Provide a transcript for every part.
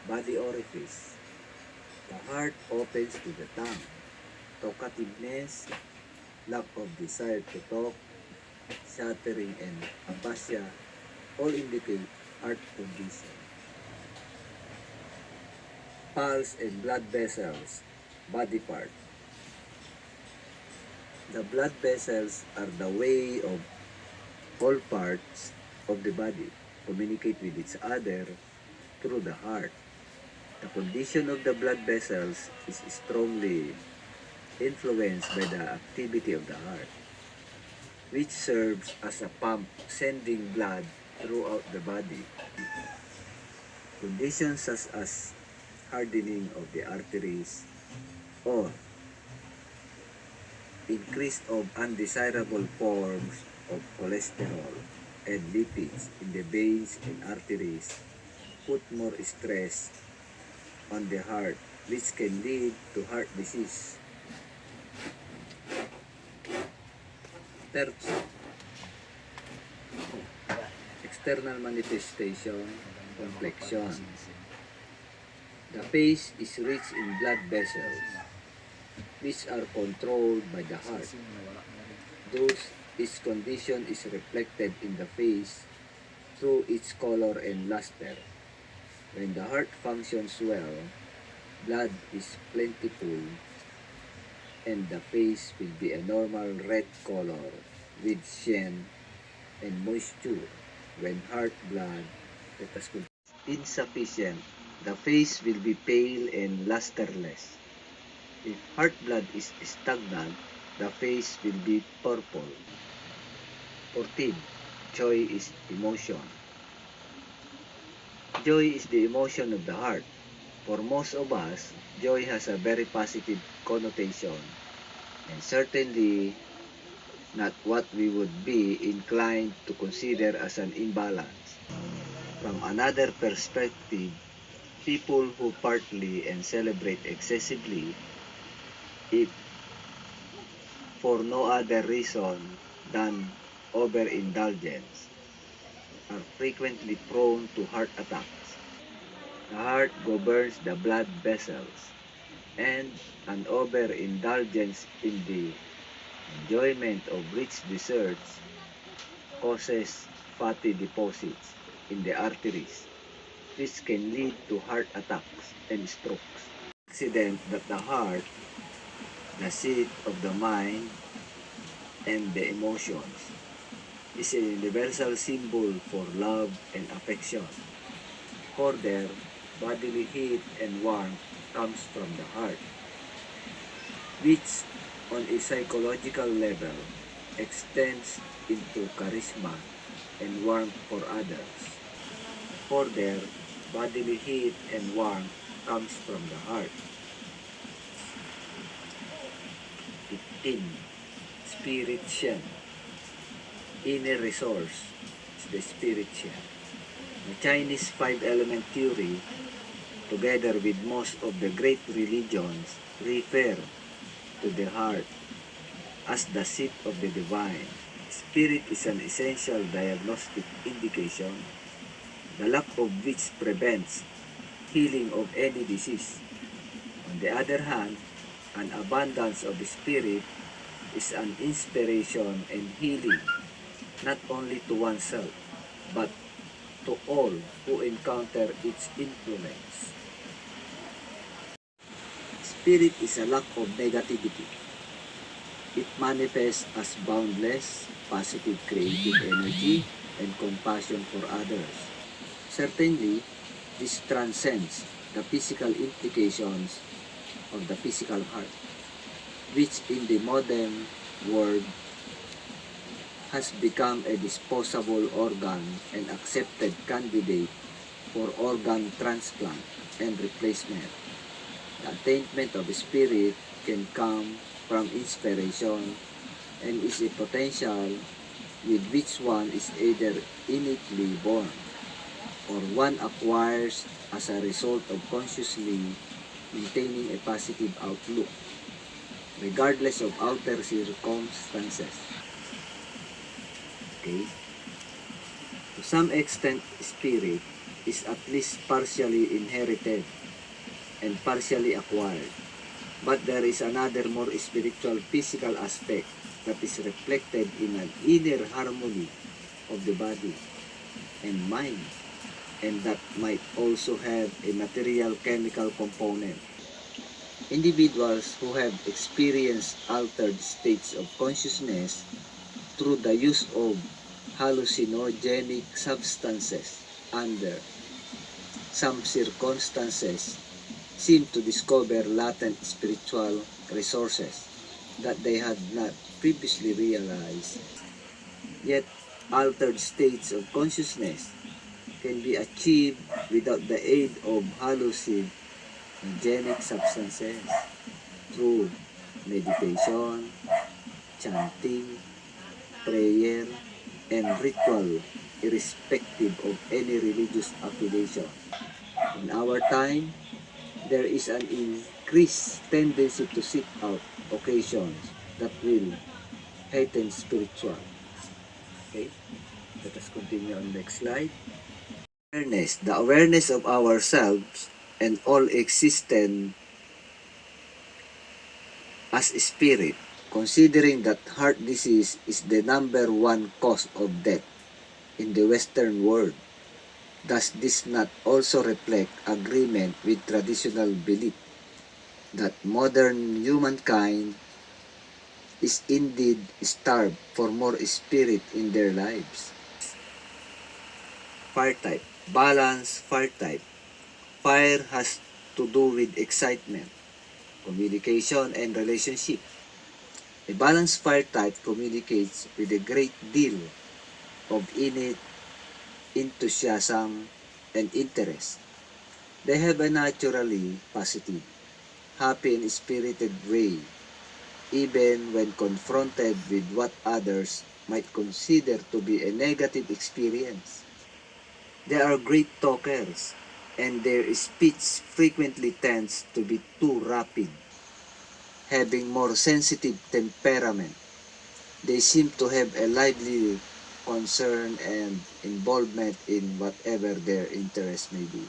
body orifice. The heart opens to the tongue. Talkativeness, lack of desire to talk, stuttering, and aphasia all indicate heart condition. Pulse and blood vessels, body part. The blood vessels are the way of all parts of the body communicate with each other through the heart. The condition of the blood vessels is strongly influenced by the activity of the heart, which serves as a pump sending blood throughout the body. Conditions such as hardening of the arteries or increase of undesirable forms of cholesterol and lipids in the veins and arteries put more stress on the heart, which can lead to heart disease. Terzo, external manifestation, complexion. The face is rich in blood vessels, which are controlled by the heart. Thus, its condition is reflected in the face through its color and luster. When the heart functions well, blood is plentiful, and the face will be a normal red color with sheen and moisture. When heart blood is insufficient, the face will be pale and lusterless. If heart blood is stagnant, the face will be purple. 14. Joy is emotion. Joy is the emotion of the heart. For most of us, joy has a very positive connotation and certainly not what we would be inclined to consider as an imbalance. From another perspective, people who partly and celebrate excessively, if for no other reason than overindulgence, are frequently prone to heart attacks. The heart governs the blood vessels, and an overindulgence in the enjoyment of rich desserts causes fatty deposits in the arteries, which can lead to heart attacks and strokes. Accident that the heart, the seat of the mind and the emotions, is a universal symbol for love and affection. Further, bodily heat and warmth comes from the heart, which on a psychological level extends into charisma and warmth for others. Further, bodily heat and warmth comes from the heart. 15. Spirit Shen. Inner resource is the spirit Shen. The Chinese five-element theory, together with most of the great religions, refer to the heart as the seat of the divine. Spirit is an essential diagnostic indication, the lack of which prevents healing of any disease. On the other hand, an abundance of spirit is an inspiration and healing, not only to oneself, but to all who encounter its influence. Spirit is a lack of negativity. It manifests as boundless, positive creative energy and compassion for others. Certainly, this transcends the physical implications of the physical heart, which in the modern world has become a disposable organ and accepted candidate for organ transplant and replacement. The attainment of spirit can come from inspiration and is a potential with which one is either innately born or one acquires as a result of consciously maintaining a positive outlook, regardless of outer circumstances. Okay? To some extent, spirit is at least partially inherited and partially acquired. But there is another more spiritual physical aspect that is reflected in an inner harmony of the body and mind, and that might also have a material chemical component. Individuals who have experienced altered states of consciousness through the use of hallucinogenic substances under some circumstances seem to discover latent spiritual resources that they had not previously realized. Yet, altered states of consciousness can be achieved without the aid of hallucinogenic substances through meditation, chanting, prayer, and ritual, irrespective of any religious affiliation. In our time, there is an increased tendency to seek out occasions that will heighten spiritual. Okay, let us continue on the next slide. Awareness, the awareness of ourselves and all existence as spirit, considering that heart disease is the number one cause of death in the Western world. Does this not also reflect agreement with traditional belief that modern humankind is indeed starved for more spirit in their lives? Fire type. Balance fire type. Fire has to do with excitement, communication, and relationship. A balanced fire type communicates with a great deal of innate enthusiasm and interest. They have a naturally positive, happy and spirited way, even when confronted with what others might consider to be a negative experience. They are great talkers, and their speech frequently tends to be too rapid. Having more sensitive temperament, they seem to have a lively concern and involvement in whatever their interest may be.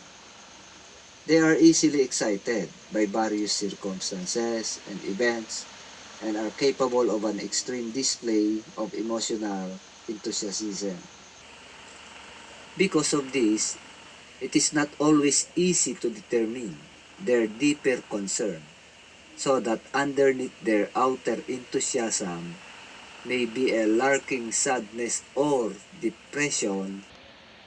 They are easily excited by various circumstances and events and are capable of an extreme display of emotional enthusiasm. Because of this, it is not always easy to determine their deeper concern, so that underneath their outer enthusiasm may be a lurking sadness or depression.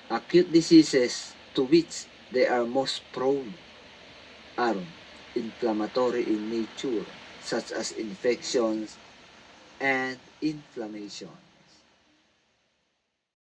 Acute diseases to which they are most prone are inflammatory in nature, such as infections and inflammation.